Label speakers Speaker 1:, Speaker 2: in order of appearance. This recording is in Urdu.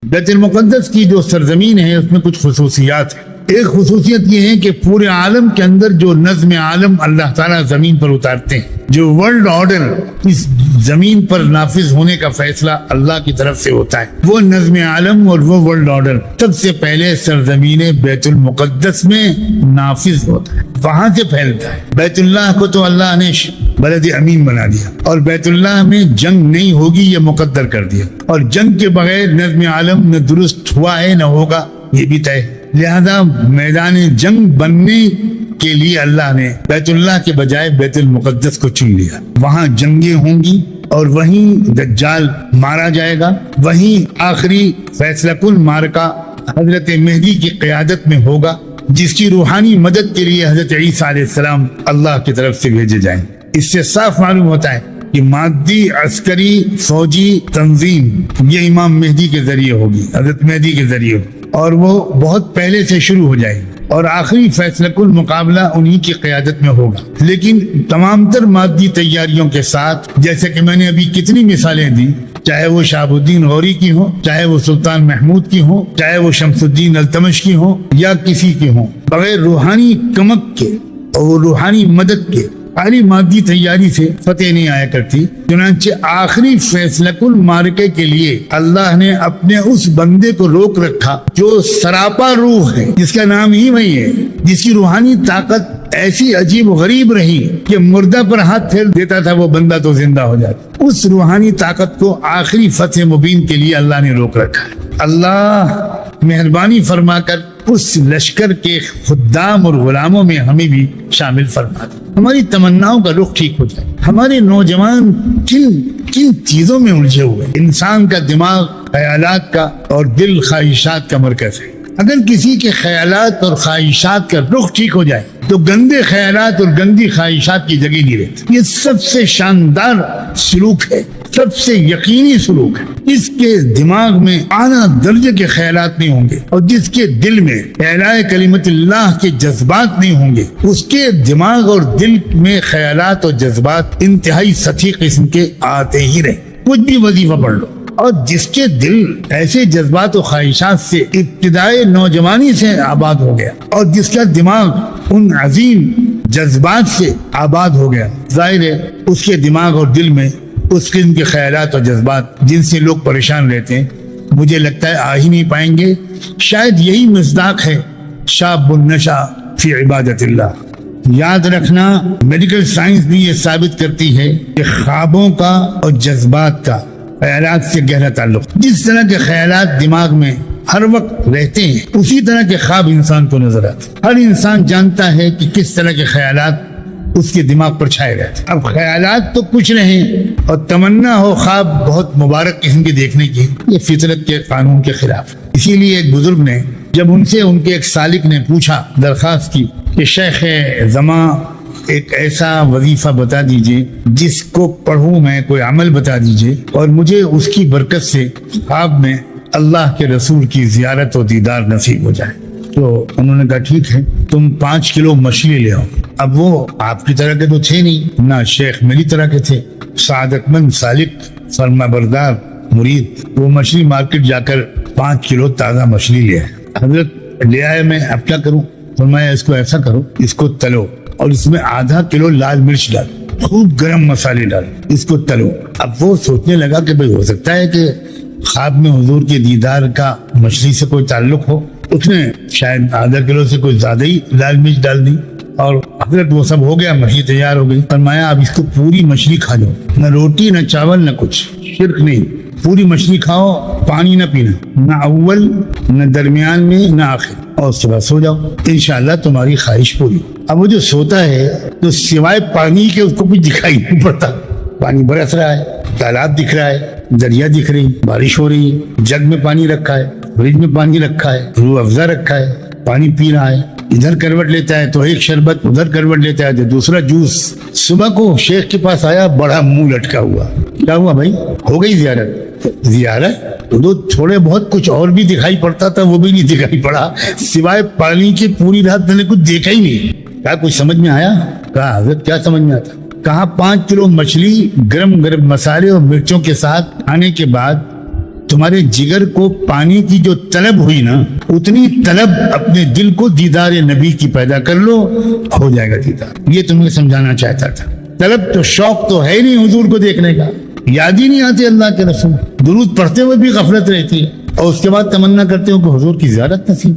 Speaker 1: بیت المقدس کی جو سرزمین ہے اس میں کچھ خصوصیات ہیں۔ ایک خصوصیت یہ ہے کہ پورے عالم کے اندر جو نظم عالم اللہ تعالیٰ زمین پر اتارتے ہیں، جو ورلڈ آرڈر اس زمین پر نافذ ہونے کا فیصلہ اللہ کی طرف سے ہوتا ہے، وہ نظم عالم اور وہ ورلڈ آرڈر سب سے پہلے سرزمین بیت المقدس میں نافذ ہوتا ہے، وہاں سے پھیلتا ہے۔ بیت اللہ کو تو اللہ نے بلد امین بنا دیا، اور بیت اللہ میں جنگ نہیں ہوگی یہ مقدر کر دیا، اور جنگ کے بغیر نظم عالم نہ درست ہوا ہے نہ ہوگا، یہ بھی طے ہے۔ لہذا میدان جنگ بننے کے لیے اللہ نے بیت اللہ کے بجائے بیت المقدس کو چن لیا۔ وہاں جنگیں ہوں گی اور وہیں دجال مارا جائے گا، وہیں آخری فیصلہ کن معرکہ حضرت مہدی کی قیادت میں ہوگا، جس کی روحانی مدد کے لیے حضرت عیسیٰ علیہ السلام اللہ کی طرف سے بھیجے جائیں۔ اس سے صاف معلوم ہوتا ہے کہ مادی عسکری فوجی تنظیم یہ امام مہدی کے ذریعے ہوگی، حضرت مہدی کے ذریعے ہوگی، اور وہ بہت پہلے سے شروع ہو جائے گی، اور آخری فیصلہ کن مقابلہ انہی کی قیادت میں ہوگا۔ لیکن تمام تر مادی تیاریوں کے ساتھ، جیسے کہ میں نے ابھی کتنی مثالیں دی، چاہے وہ شہاب الدین غوری کی ہوں، چاہے وہ سلطان محمود کی ہوں، چاہے وہ شمس الدین التمش کی ہوں، یا کسی کی ہوں، بغیر روحانی کمک کے اور روحانی مدد کے خالی مادی تیاری سے فتح نہیں آیا کرتی۔ چنانچہ آخری فیصلہ کن معرکے کے لیے اللہ نے اپنے اس بندے کو روک رکھا جو سراپا روح ہے، جس کا نام ہی وہی ہے، جس کی روحانی طاقت ایسی عجیب و غریب رہی کہ مردہ پر ہاتھ پھیر دیتا تھا وہ بندہ تو زندہ ہو جاتا۔ اس روحانی طاقت کو آخری فتح مبین کے لیے اللہ نے روک رکھا ہے۔ اللہ مہربانی فرما کر اس لشکر کے خدام اور غلاموں میں ہمیں بھی شامل فرما دے، ہماری تمناؤں کا رخ ٹھیک ہو جائے۔ ہمارے نوجوان کن چیزوں میں الجھے ہوئے؟ انسان کا دماغ خیالات کا اور دل خواہشات کا مرکز ہے۔ اگر کسی کے خیالات اور خواہشات کا رخ ٹھیک ہو جائے تو گندے خیالات اور گندی خواہشات کی جگہ نہیں رہتی۔ یہ سب سے شاندار سلوک ہے، سب سے یقینی سلوک ہے۔ اس کے دماغ میں اعلیٰ درجے کے خیالات نہیں ہوں گے، اور جس کے دل میں اعلاء کلمت اللہ کے جذبات نہیں ہوں گے، اس کے دماغ اور دل میں خیالات اور جذبات انتہائی سطحی قسم کے آتے ہی رہیں۔ کچھ بھی وظیفہ پڑھ لو، اور جس کے دل ایسے جذبات و خواہشات سے ابتدائے نوجوانی سے آباد ہو گیا، اور جس کا دماغ ان عظیم جذبات سے آباد ہو گیا، ظاہر ہے اس کے دماغ اور دل میں اس قسم کے خیالات اور جذبات جن سے لوگ پریشان رہتے ہیں، مجھے لگتا ہے آ ہی نہیں پائیں گے۔ شاید یہی مصداق ہے شاب النشا فی عبادت اللہ۔ یاد رکھنا، میڈیکل سائنس بھی یہ ثابت کرتی ہے کہ خوابوں کا اور جذبات کا خیالات سے گہرا تعلق۔ جس طرح کے خیالات دماغ میں ہر وقت رہتے ہیں، اسی طرح کے خواب انسان کو نظر آتے ہیں۔ ہر انسان جانتا ہے کہ کس طرح کے خیالات اس کے دماغ پر چھائے رہتے ہیں۔ اب خیالات تو کچھ رہیں اور تمنا ہو خواب بہت مبارک قسم کی دیکھنے کی، یہ فطرت کے قانون کے خلاف۔ اسی لیے ایک بزرگ نے، جب ان سے ان کے ایک سالک نے پوچھا، درخواست کی کہ شیخ زماں ایک ایسا وظیفہ بتا دیجئے جس کو پڑھوں میں، کوئی عمل بتا دیجئے اور مجھے اس کی برکت سے خواب میں اللہ کے رسول کی زیارت و دیدار نصیب ہو جائے۔ تو انہوں نے کہا ٹھیک ہے، تم 5 کلو مچھلی لے آؤ۔ اب وہ آپ کی طرح کے تو تھے نہیں، نہ شیخ میری طرح کے تھے، سعادت مند سالک فرما بردار مرید۔ وہ مچھلی مارکیٹ جا کر 5 کلو تازہ مچھلی لے آئے۔ حضرت لے آئے، میں اب کیا کروں؟ فرمایا اس کو ایسا کرو، اس کو تلو اور اس میں آدھا کلو لال مرچ ڈال، خوب گرم مسالے ڈال، اس کو تلو۔ اب وہ سوچنے لگا کہ بھئی ہو سکتا ہے کہ خواب میں حضور کے دیدار کا مچھلی سے کوئی تعلق ہو۔ اس نے شاید آدھا کلو سے کوئی زیادہ ہی لال مرچ ڈال دی، اور حضرت وہ سب ہو گیا، مچھلی تیار ہو گئی۔ فرمایا اب اس کو پوری مچھلی کھا لو، نہ روٹی نہ چاول نہ کچھ، شرک نہیں، پوری مچھلی کھاؤ، پانی نہ پینا، نہ اول نہ درمیان میں نہ آخر، اور اس کے بعد سو جاؤ، انشاءاللہ تمہاری خواہش پوری۔ اب وہ جو سوتا ہے تو سوائے پانی کے اس کو کچھ دکھائی نہیں پڑتا، پانی برس رہا ہے، تالاب دکھ رہا ہے، دریا دکھ رہی، بارش ہو رہی ہے، جگ میں پانی رکھا ہے، فریج میں پانی رکھا ہے، روح افزا رکھا ہے، پانی پی رہا ہے، ادھر کروٹ لیتا ہے تو ایک شربت، ادھر کروٹ لیتا ہے تو دوسرا جوس۔ صبح کو شیخ کے پاس آیا، بڑا منہ لٹکا ہوا، کیا ہوا بھائی؟ ہو گئی زیارت؟ تو تھوڑے بہت کچھ اور بھی دکھائی پڑتا تھا، وہ بھی نہیں دکھائی پڑا، سوائے پانی کے پوری رات میں نے کچھ دیکھا ہی نہیں۔ کیا کچھ سمجھ میں آیا؟ کہا حضرت کیا سمجھ میں آتا؟ کہا 5 کلو مچھلی گرم گرم مسالے اور مرچوں کے ساتھ کھانے کے بعد تمہارے جگر کو پانی کی جو طلب ہوئی نا، اتنی طلب اپنے دل کو دیدار نبی کی پیدا کر لو، ہو جائے گا دیدار. یہ تمہیں سمجھانا چاہتا تھا. طلب تو شوق تو ہے نہیں حضور کو دیکھنے کا، یاد ہی نہیں آتے اللہ کے رسول، درود پڑھتے ہوئے بھی غفلت رہتی ہے، اور اس کے بعد تمنا کرتے ہو کہ حضور کی زیارت نصیب.